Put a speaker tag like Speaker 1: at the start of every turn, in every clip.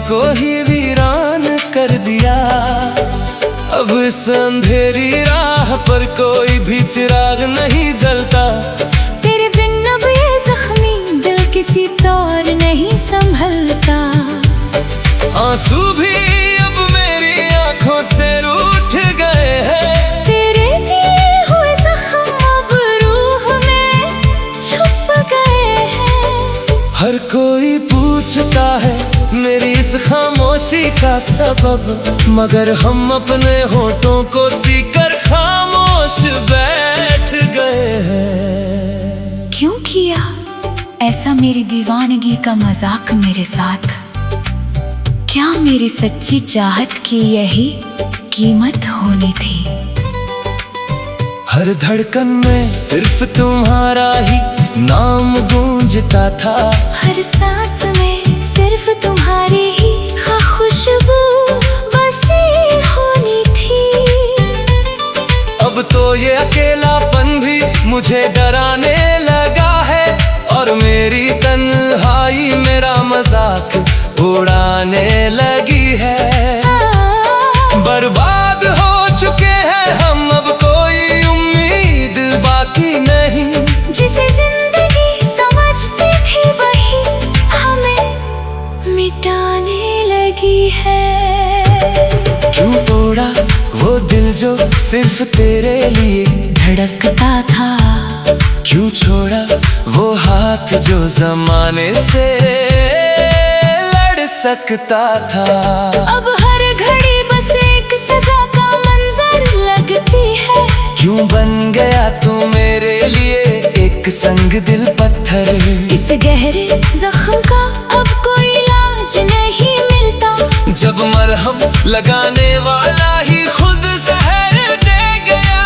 Speaker 1: को ही वीरान कर दिया। अब इस अंधेरी राह पर कोई भी चिराग नहीं जलता।
Speaker 2: तेरे बिन अब ये जख्मी दिल किसी तौर नहीं संभलता।
Speaker 1: आंसू भी अब मेरी आंखों से रूठ गए हैं।
Speaker 2: तेरे दिए हुए जख्म अब रूह में छुप गए हैं।
Speaker 1: हर कोई पूछता है मेरी इस खामोशी का सबब, मगर हम अपने होठों को सीकर खामोश बैठ गए हैं।
Speaker 2: क्यों किया ऐसा मेरी दीवानगी का मजाक मेरे साथ? क्या मेरी सच्ची चाहत की यही कीमत होनी थी?
Speaker 1: हर धड़कन में सिर्फ तुम्हारा ही नाम गूंजता था।
Speaker 2: हर सांस में सिर्फ तुम्हारी ही खुशबू बसी होनी थी।
Speaker 1: अब तो ये अकेलापन भी मुझे डराने लगा है, और मेरी तन्हाई मेरा मजाक उड़ाने लगी है। बर्बाद हो चुके हैं हम, अब कोई उम्मीद बाकी नहीं।
Speaker 2: जिसे जिंदगी समझती थी वही हमें मिटाने लगी है।
Speaker 1: क्यों तोड़ा वो दिल जो सिर्फ तेरे लिए
Speaker 2: धड़कता था?
Speaker 1: क्यों छोड़ा वो हाथ जो जमाने से लड़ सकता था?
Speaker 2: अब हर घड़ी बस एक सजा का मंजर लगती है।
Speaker 1: क्यों बन गया तू मेरे लिए एक संग दिल पत्थर?
Speaker 2: इस गहरे जख्म का अब कोई इलाज नहीं मिलता।
Speaker 1: जब मरहम लगाने वाला ही खुद जहर दे गया।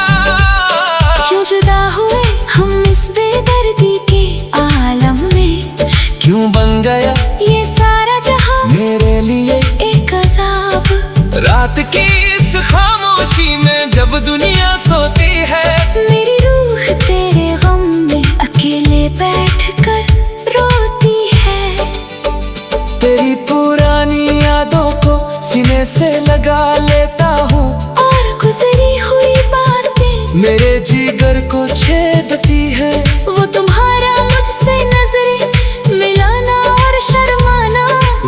Speaker 2: क्यों जुदा हुए हम इस बेदर्दी के आलम में?
Speaker 1: क्यों बन गया
Speaker 2: ये सारा जहां
Speaker 1: मेरे लिए
Speaker 2: एक अज़ाब?
Speaker 1: रात की इस खामोशी में जब दुनिया सोती है,
Speaker 2: मेरी रूह तेरे गम में अकेले बैठकर रोती है।
Speaker 1: तेरी पुरानी यादों को सीने से लगा लेता हूँ,
Speaker 2: और गुजरी हुई बातें
Speaker 1: मेरे जिगर को छेदती है।
Speaker 2: वो तुम्हारा मुझसे नजरें मिलाना और शर्माना,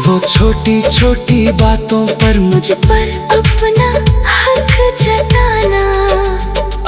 Speaker 1: वो छोटी छोटी बातों पर
Speaker 2: मुझ पर अपना हक जताना।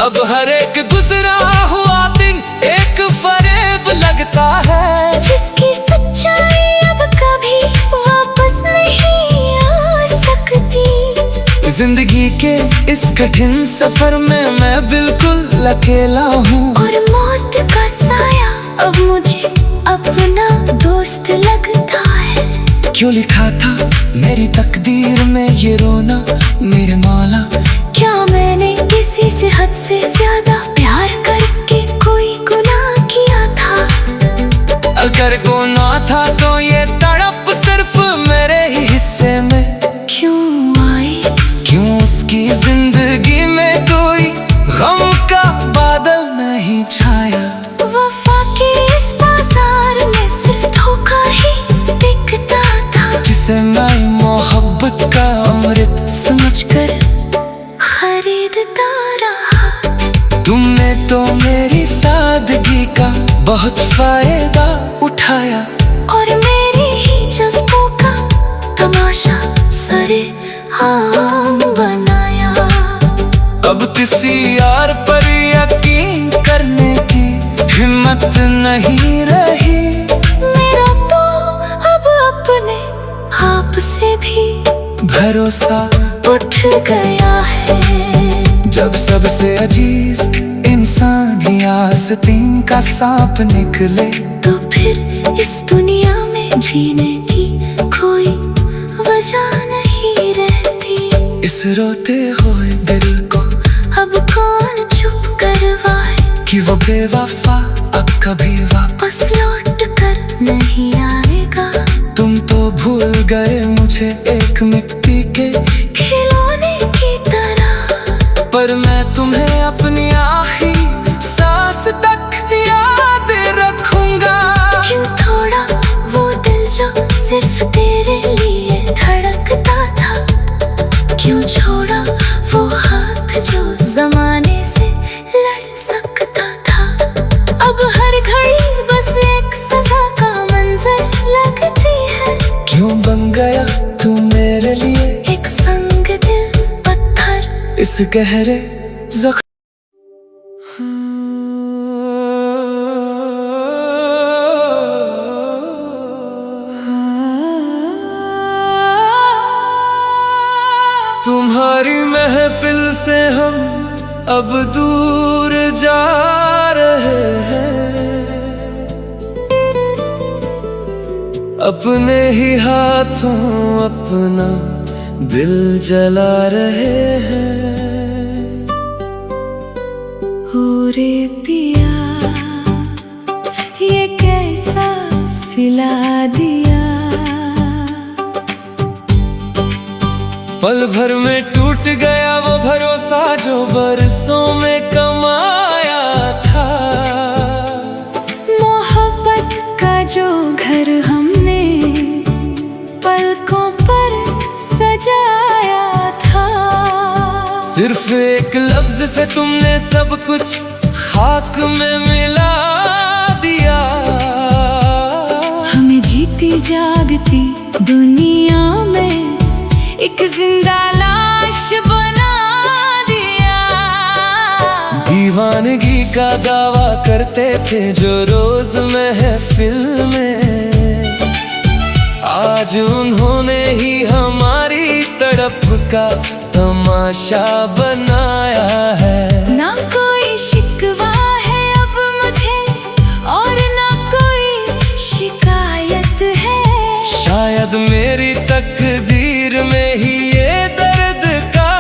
Speaker 1: अब हर एक गुजरा हुआ दिन एक फरेब लगता है,
Speaker 2: जिसकी सच्चाई अब कभी वापस नहीं आ सकती।
Speaker 1: जिंदगी के इस कठिन सफर में मैं बिल्कुल अकेला हूँ,
Speaker 2: और मौत का साया अब मुझे अपना दोस्त लगता है।
Speaker 1: क्यों लिखा था मेरी तकदीर में ये रोना मेरे मौला?
Speaker 2: क्या मैंने किसी से हद से ज्यादा प्यार करके कोई गुनाह किया था?
Speaker 1: अगर गुनाह था तो ये तड़प सिर्फ मेरे ही हिस्से में
Speaker 2: क्यों आई?
Speaker 1: क्यों उसकी जिंदगी में कोई गम का बादल नहीं छाया?
Speaker 2: वफा के इस बाजार में सिर्फ धोखा ही दिखता था,
Speaker 1: जिसे मैं मोहब्बत का अमृत
Speaker 2: समझकर खरीदता रहा।
Speaker 1: तुमने तो मेरी सादगी का बहुत फायदा उठाया,
Speaker 2: और मेरी ही जज्बों का तमाशा सरे आम बनाया।
Speaker 1: अब किसी यार पर यकीन करने की हिम्मत नहीं रही।
Speaker 2: मेरा तो अब अपने आप से भी
Speaker 1: भरोसा
Speaker 2: उठ गया है।
Speaker 1: जब सबसे अजीज इंसान ही आस्तीन का सांप निकले,
Speaker 2: तो फिर इस दुनिया में जीने की कोई वजह नहीं रहती।
Speaker 1: इस रोते हुए दिल को
Speaker 2: अब कौन चुप करवाए
Speaker 1: कि वो बेवफा अब कभी वापस
Speaker 2: लौट कर नहीं आएगा।
Speaker 1: तुम तो भूल गए मुझे एक मिट्टी के
Speaker 2: खिलौने की तरह,
Speaker 1: पर मैं तुम्हें अपनी आखिरी सांस तक याद रखूंगा।
Speaker 2: क्यों थोड़ा वो दिल जो सिर्फ तेरे लिए धड़कता
Speaker 1: इस गहरे जख्म। तुम्हारी महफिल से हम अब दूर जा रहे हैं, अपने ही हाथों अपना दिल जला रहे हैं।
Speaker 2: हो रे पिया ये कैसा सिला दिया,
Speaker 1: पल भर में टूट गया वो भरोसा जो बरसों में कमाया था।
Speaker 2: मोहब्बत का जो घर हमने पलकों पर सजाया था,
Speaker 1: सिर्फ एक लफ्ज से तुमने सब कुछ खाक में मिला दिया।
Speaker 2: हमें जीती जागती दुनिया में एक जिंदा लाश बना दिया।
Speaker 1: दीवानगी का दावा करते थे जो रोज महफिल में, आज उन्होंने ही हमारी तड़प का तमाशा बनाया है।
Speaker 2: ना कोई शिकवा है अब मुझे और ना कोई शिकायत है,
Speaker 1: शायद मेरी तकदीर में ही ये दर्द का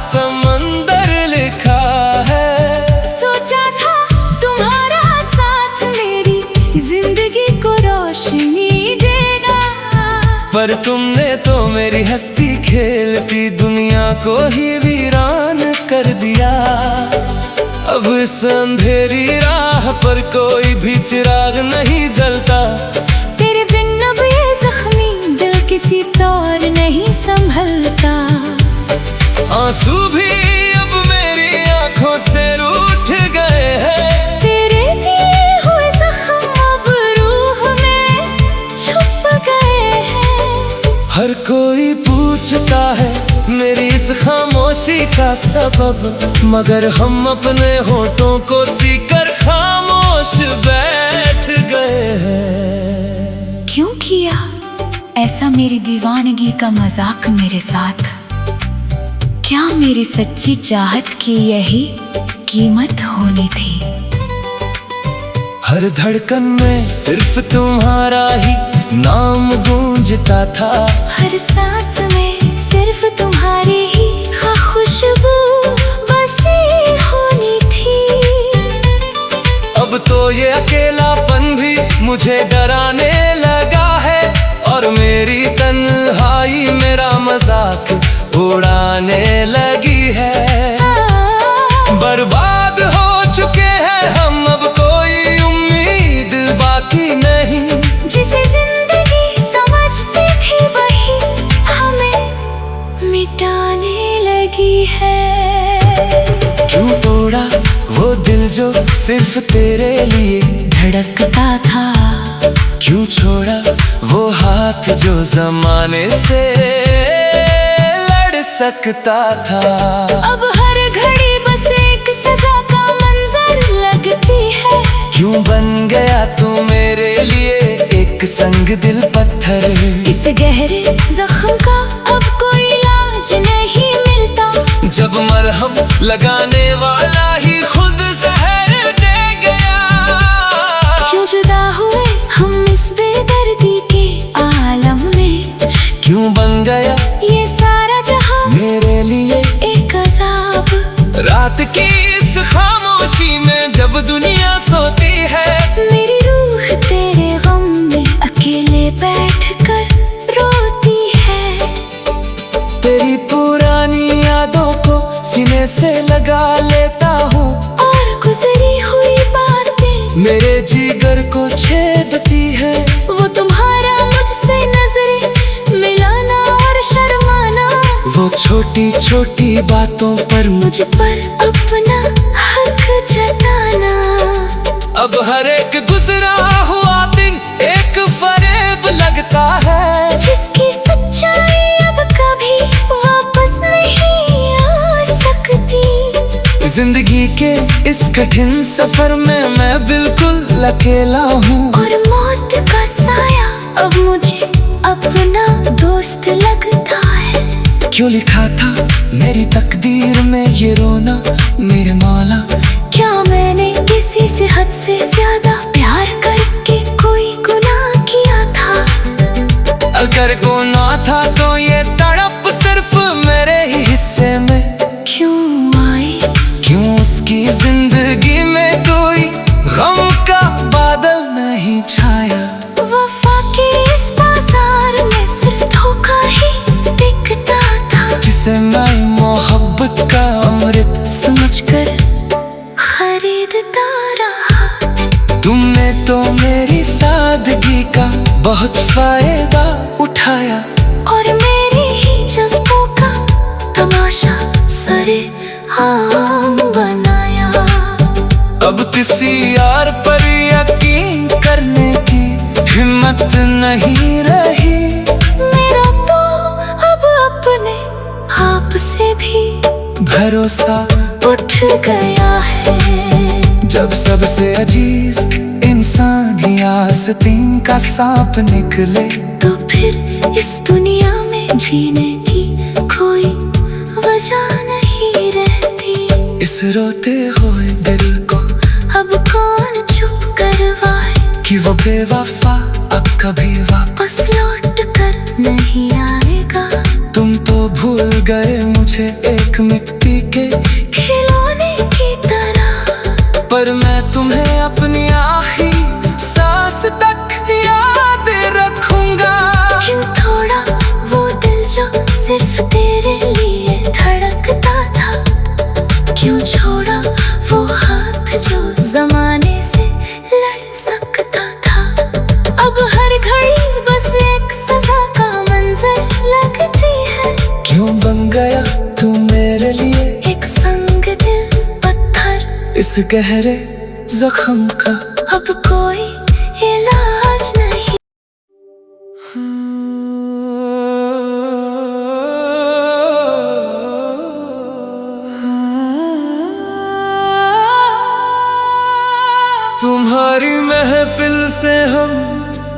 Speaker 1: समंदर लिखा है।
Speaker 2: सोचा था तुम्हारा साथ मेरी जिंदगी को रोशनी देगा,
Speaker 1: पर तुमने तो मेरी हंसती खेलती दुनिया को ही वीरान कर दिया। अब इस अंधेरी राह पर कोई भी चिराग नहीं जलता,
Speaker 2: तेरे बिन अब ये जख्मी दिल किसी तौर नहीं संभलता।
Speaker 1: आंसू भी अब मेरी आंखों से रूठ गए हैं,
Speaker 2: तेरे दिए हुए जख्म अब रूह में छुप गए हैं।
Speaker 1: हर कोई पूछता है मेरी इस खामोशी का सबब, मगर हम अपने होठों को सीकर खामोश बैठ गए हैं।
Speaker 2: क्यों किया ऐसा मेरी दीवानगी का मजाक मेरे साथ, क्या मेरी सच्ची चाहत की यही कीमत होनी थी।
Speaker 1: हर धड़कन में सिर्फ तुम्हारा ही नाम गूंजता था,
Speaker 2: हर सांस में सिर्फ तुम्हारी ही खुशबू बसी होनी थी।
Speaker 1: अब तो ये अकेलापन भी मुझे डराने लगा है, और मेरी तन्हाई मेरा मजाक उड़ाने लगी है। बर्बाद हो चुके हैं हम, अब कोई उम्मीद बाकी नहीं।
Speaker 2: जिसे जिंदगी समझती थी वही हमें मिटाने लगी है।
Speaker 1: क्यों तोड़ा वो दिल जो सिर्फ तेरे लिए
Speaker 2: धड़कता था,
Speaker 1: क्यों छोड़ा वो हाथ जो जमाने से लड़ सकता था।
Speaker 2: अब हर घड़ी बस एक सजा का मंजर लगती है,
Speaker 1: क्यों बन गया तू मेरे लिए एक संग दिल पत्थर।
Speaker 2: इस गहरे जख्म का अब कोई इलाज नहीं मिलता,
Speaker 1: जब मरहम लगाने वाला ही खुद जहर दे गया।
Speaker 2: क्यों जुदा हुए हम इस बेदर्दी के आलम में,
Speaker 1: क्यों बन गया
Speaker 2: ये सारा जहां
Speaker 1: मेरे लिए
Speaker 2: एक अजाब।
Speaker 1: रात की इस खामोशी में जब दुनिया सोती है,
Speaker 2: मेरी रूह तेरे गम में अकेले बैठकर रोती है।
Speaker 1: तेरी पुरानी यादों को सीने से लगा लेता हूँ,
Speaker 2: और गुजरी हुई बातें
Speaker 1: मेरे जिगर को छेदती है।
Speaker 2: वो तुम्हारा मुझसे नजरें मिलाना और शर्माना,
Speaker 1: वो छोटी छोटी बातों पर
Speaker 2: मुझ पर अपना हक जताना।
Speaker 1: अब हर एक गुजरा हुआ दिन एक फरेब लगता है,
Speaker 2: जिसकी सच्चाई अब कभी वापस नहीं आ सकती।
Speaker 1: जिंदगी के इस कठिन सफर में मैं बिल्कुल अकेला हूँ।
Speaker 2: और मौत का साया अब मुझे अपना दोस्त लगता है।
Speaker 1: क्यों लिखा था मेरी तकदीर में ये रोना मेरे मौला?
Speaker 2: क्या मैंने किसी से हद से ज्यादा प्यार करके कोई गुनाह किया था?
Speaker 1: अगर गुनाह था तो ये तड़प सिर्फ मेरे ही हिस्से में
Speaker 2: क्यों आई?
Speaker 1: क्यों उसकी जिंदगी में कोई गम का बादल नहीं छाया?
Speaker 2: वफा के इस बाजार में सिर्फ धोखा ही दिखता था,
Speaker 1: जिसे मैं मोहब्बत का अमृत
Speaker 2: समझकर खरीदता रहा।
Speaker 1: तुमने तो मेरी सादगी का बहुत फायदा उठाया
Speaker 2: और मेरी ही जज्बों का तमाशा सरे आम बनाया।
Speaker 1: अब किसी यार पर यकीन करने की हिम्मत नहीं रही।
Speaker 2: मेरा तो अब अपने आप से भी
Speaker 1: भरोसा
Speaker 2: उठ गया है।
Speaker 1: जब सबसे अजीज इंसान ही आस्तीन का सांप निकले,
Speaker 2: तो फिर इस दुनिया में जीने की कोई वजह नहीं रहती।
Speaker 1: इस रोते हुए दिल को
Speaker 2: अब कौन चुप करवाए
Speaker 1: कि वो बेवफा अब कभी वापस
Speaker 2: लौट कर नहीं आएगा।
Speaker 1: तुम तो भूल गए मुझे एक मिट्टी के
Speaker 2: खिलौने की तरह,
Speaker 1: पर मैं तुम्हें अपनी आखिरी सांस तक याद रखूंगा।
Speaker 2: क्यों थोड़ा वो दिल जो सिर्फ तेरे लिए धड़कता था? क्यों छोड़ा वो हाथ जो जमाने से लड़ सकता था? अब हर घड़ी बस एक सजा का मंजर लगती है।
Speaker 1: क्यों बन गया तू मेरे लिए
Speaker 2: एक संग दिल पत्थर,
Speaker 1: इस गहरे जख्म का
Speaker 2: अब कोई इलाज नहीं।
Speaker 1: तुम्हारी महफिल से हम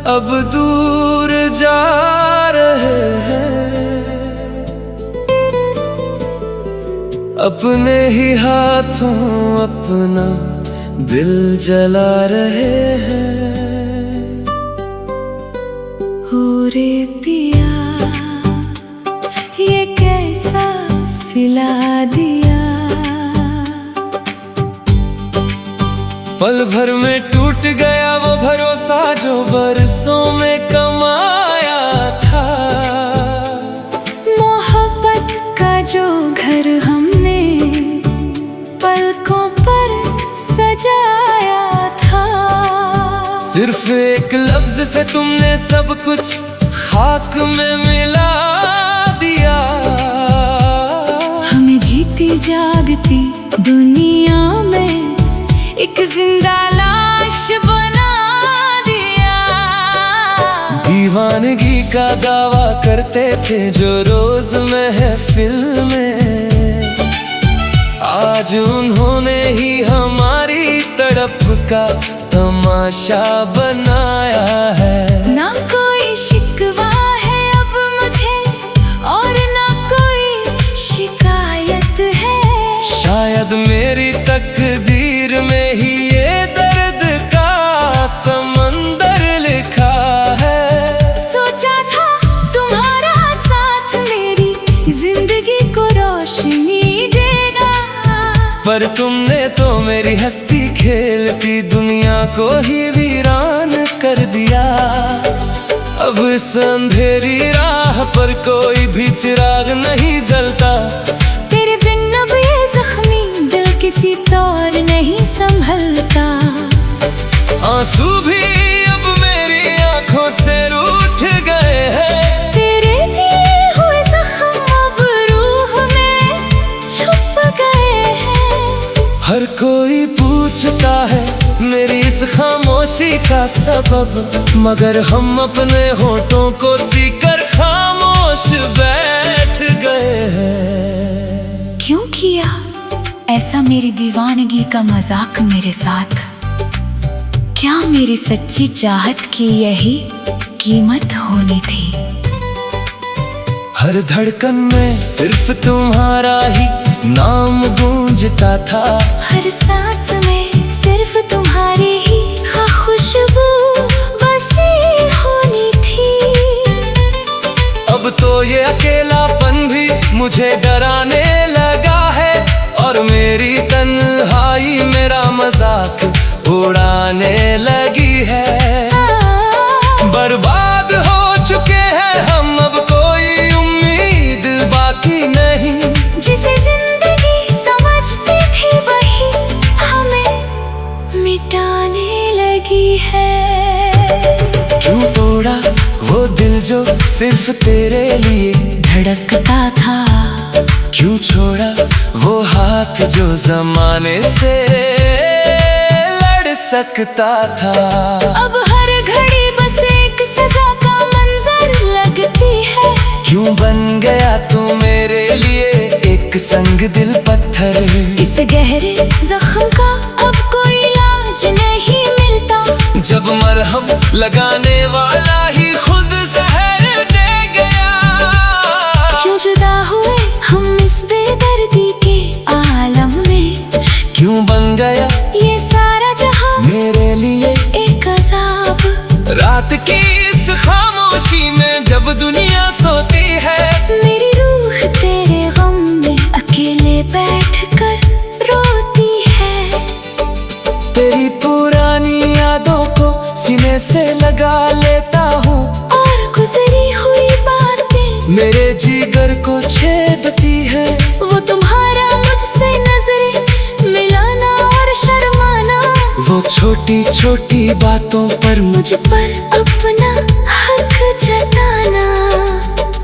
Speaker 1: अब दूर जा रहे हैं, अपने ही हाथों अपना दिल जला रहे हैं।
Speaker 2: हो रे पिया ये कैसा सिला दिया?
Speaker 1: पल भर में टूट गया वो भरोसा जो बरसों में कमाया था।
Speaker 2: मोहब्बत का जो घर हमने पलकों पर सजाया था,
Speaker 1: सिर्फ एक लफ्ज से तुमने सब कुछ खाक में मिला दिया।
Speaker 2: हमें जीती जागती दुनिया में एक जिंदा लाश बना दिया।
Speaker 1: दीवानगी का दावा करते थे जो रोज महफिल में, आज उन्होंने ही हमारी तड़प का तमाशा बनाया है।
Speaker 2: ना कोई शिकवा है अब मुझे और ना कोई शिकायत है।
Speaker 1: शायद मेरी तकदीर में ही ये दर्द का समंदर लिखा है।
Speaker 2: सोचा था तुम्हारा साथ मेरी जिंदगी को रोशनी देगा,
Speaker 1: पर तुमने तो मेरी हंसती खेलती दुनिया को ही वीरान कर दिया। अब इस अंधेरी राह पर कोई भी चिराग नहीं जलता।
Speaker 2: तेरे बिन अब ये जख्मी दिल किसी तौर नहीं संभलता।
Speaker 1: आंसू भी अब मेरी आंखों से रूठ गए हैं।
Speaker 2: तेरे दिए हुए जख्म अब रूह में छुप गए हैं।
Speaker 1: हर कोई पूछता है मेरी इस खामोशी का सबब, मगर हम अपने होठों को सीकर खामोश बैठ गए हैं।
Speaker 2: क्यों किया
Speaker 3: ऐसा मेरी दीवानगी का मजाक मेरे साथ? क्या मेरी सच्ची चाहत की यही कीमत होनी थी?
Speaker 1: हर धड़कन में सिर्फ तुम्हारा ही नाम गूंजता था।
Speaker 2: हर सांस में सिर्फ तुम्हारी ही खुशबू बसी होनी थी।
Speaker 1: अब तो ये अकेलापन भी मुझे डराने लगा है, और मेरी तन्हाई मेरा मजाक उड़ाने लगी है। बर्बाद हो चुके हैं हम, अब कोई उम्मीद बाकी नहीं।
Speaker 2: जिसे जिंदगी समझती थी वही हमें मिटाने लगी है।
Speaker 1: क्यों तोड़ा वो दिल जो सिर्फ तेरे लिए
Speaker 3: धड़कता था?
Speaker 1: क्यों छोड़ा वो हाथ जो जमाने से लड़ सकता था?
Speaker 2: अब हर घड़ी बस एक सजा का मंजर लगती है।
Speaker 1: क्यों बन गया तू मेरे लिए एक संग दिल पत्थर?
Speaker 2: इस गहरे जख्म का अब कोई इलाज नहीं मिलता,
Speaker 1: जब मरहम लगाने वाला ही खुद जहर दे गया।
Speaker 2: क्यों जुदा हुए हम इस बेदर्दी के आलम में?
Speaker 1: क्यों बन गया
Speaker 2: ये सारा जहां
Speaker 1: मेरे लिए
Speaker 2: एक अजाब?
Speaker 1: रात की इस खामोशी में जब दुनिया सोती है,
Speaker 2: मेरी रूह तेरे गम में अकेले बैठकर रोती है।
Speaker 1: तेरी पुरानी यादों को सीने से लगा लेता हूँ,
Speaker 2: और गुजरी हुई बातें
Speaker 1: मेरे जिगर को छेदती है।
Speaker 2: वो तुम्हारा मुझसे नजरें मिलाना और शर्माना,
Speaker 1: वो छोटी छोटी बातों पर
Speaker 2: मुझ पर अपना हक जताना।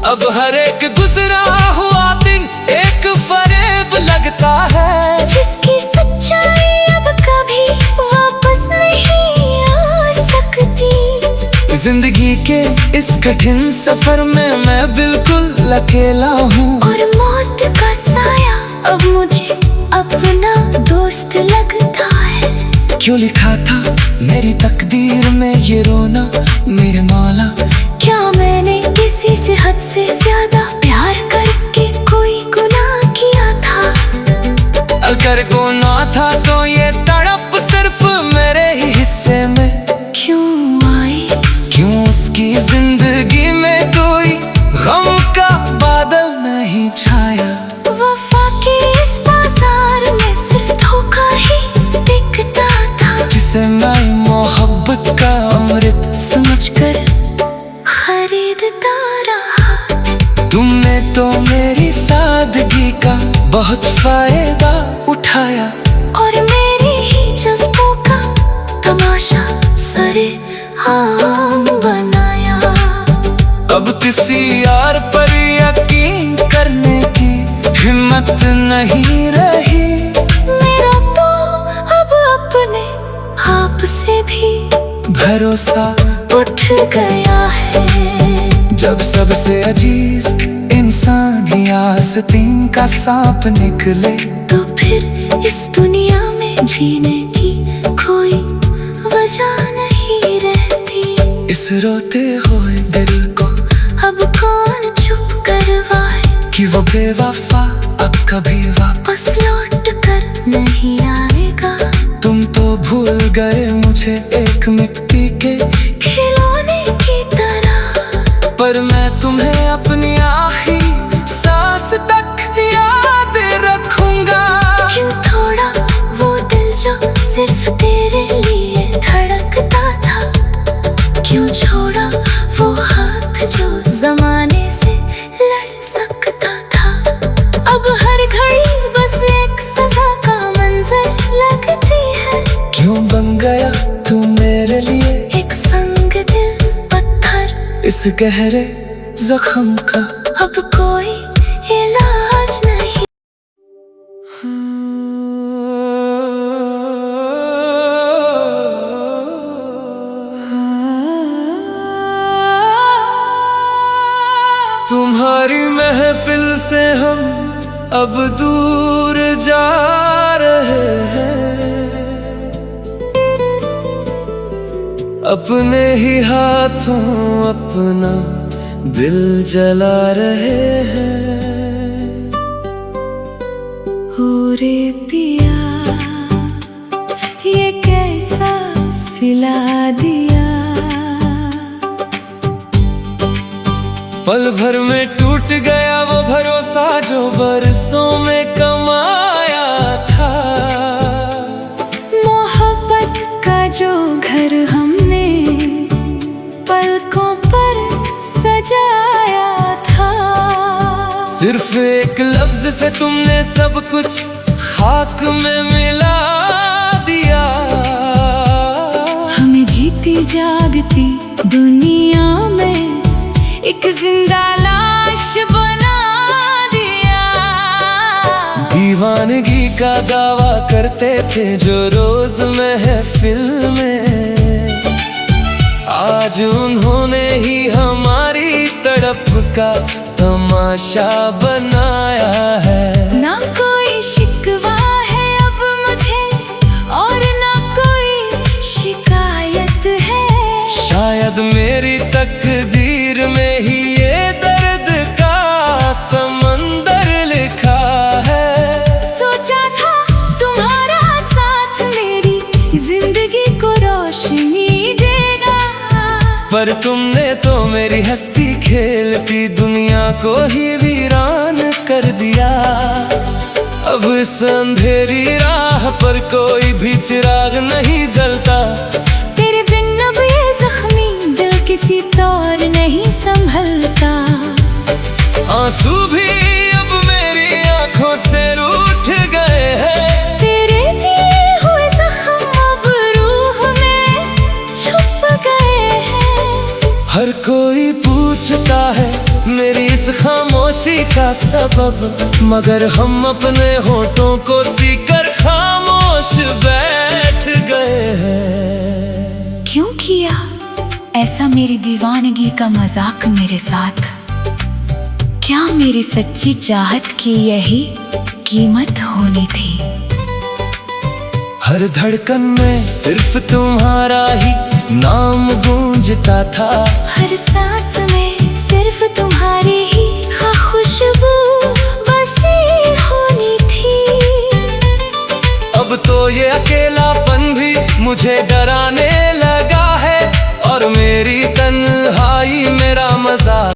Speaker 1: अब हर एक गुजरा हुआ दिन एक फरेब लगता है,
Speaker 2: जिसकी सच्चाई अब कभी वापस नहीं आ सकती।
Speaker 1: जिंदगी के इस कठिन सफर में मैं बिल्कुल अकेला हूँ,
Speaker 2: और मौत का साया अब मुझे अपना दोस्त लगता है।
Speaker 1: क्यों लिखा था मेरी तकदीर में ये रोना मेरे मौला?
Speaker 2: क्या मैंने किसी से हद से ज्यादा प्यार करके कोई गुनाह किया था?
Speaker 1: अगर गुनाह था तो ये तड़प सिर्फ मेरे ही हिस्से में
Speaker 2: क्यों आई?
Speaker 1: क्यों उसकी जिंदगी में कोई गम का बादल नहीं छाया?
Speaker 2: वफा के इस बाजार में सिर्फ धोखा ही दिखता था,
Speaker 1: जिसे मैं मोहब्बत का अमृत
Speaker 2: समझकर खरीदता रहा।
Speaker 1: तुमने तो मेरी सादगी का बहुत फायदा उठाया,
Speaker 2: और मेरी ही जज्बों का तमाशा सरे आम बनाया।
Speaker 1: अब किसी यार पर यकीन करने की हिम्मत नहीं रही।
Speaker 2: मेरा तो अब अपने आप से भी
Speaker 1: भरोसा
Speaker 2: उठ गया है।
Speaker 1: जब सबसे अजीज इंसान ही आस्तीन का सांप निकले,
Speaker 2: तो फिर इस दुनिया में जीने की कोई वजह नहीं रहती।
Speaker 1: इस रोते हुए दिल को
Speaker 2: अब कौन चुप करवाए
Speaker 1: कि वो बेवफा अब कभी वापस
Speaker 2: लौट कर नहीं आएगा।
Speaker 1: तुम तो भूल गए मुझे एक मिट्टी के
Speaker 2: खिलौने की तरह,
Speaker 1: पर मैं तुम्हें अपनी आखिरी सांस तक याद रखूंगा।
Speaker 2: क्यों थोड़ा वो दिल जो सिर्फ तेरे लिए धड़कता था? क्यों छोड़ा वो हाथ जो जमाने से लड़ सकता था? अब हर घड़ी बस एक सजा का मंजर लगती है।
Speaker 1: क्यों बन गया तू मेरे लिए
Speaker 2: एक संग दिल पत्थर?
Speaker 1: इस गहरे जख्म का
Speaker 2: अब कोई इलाज नहीं।
Speaker 1: तुम्हारी महफिल से हम अब दूर जा रहे हैं, अपने ही हाथों अपना दिल जला रहे हैं।
Speaker 3: हो रे पिया ये कैसा सिला दिया,
Speaker 1: पल भर में टूट गया वो भरोसा जो बरसों में कमाया था।
Speaker 3: मोहब्बत का जो घर हमने पलकों पर सजाया था,
Speaker 1: सिर्फ एक लफ्ज से तुमने सब कुछ खाक में मिला दिया।
Speaker 3: हमें जीती जागती दुनिया में एक जिंदा लाश बना दिया।
Speaker 1: दीवानगी का दावा करते थे जो रोज महफिल में, आज उन्होंने ही हमारी तड़प का तमाशा बनाया है।
Speaker 3: ना कोई शिकवा है अब मुझे और ना कोई शिकायत है,
Speaker 1: शायद मेरी तकदीर में ही ये दर्द का समंदर लिखा है।
Speaker 3: सोचा था तुम्हारा साथ मेरी जिंदगी को रोशनी देगा,
Speaker 1: पर तुमने तो मेरी हंसती खेलती दुनिया को ही वीरान कर दिया। अब इस अंधेरी राह पर कोई भी चिराग नहीं जलता,
Speaker 3: तेरे बिन अब ये जख्मी दिल किसी तौर नहीं संभलता।
Speaker 1: आंसू भी अब मेरी आंखों से रूठ गए हैं,
Speaker 3: तेरे दिए हुए जख्म अब रूह में छुप गए हैं।
Speaker 1: हर कोई पूछता है मेरी इस खामोशी का सबब, मगर हम अपने होठों को सीकर खामोश बैठ गए हैं।
Speaker 3: क्यों किया ऐसा मेरी दीवानगी का मजाक मेरे साथ, क्या मेरी सच्ची चाहत की यही कीमत होनी थी।
Speaker 1: हर धड़कन में सिर्फ तुम्हारा ही नाम गूंजता था,
Speaker 3: हर सांस में सिर्फ तुम्हारी ही खुशबू बसी होनी थी।
Speaker 1: अब तो ये अकेलापन भी मुझे डराने लगा।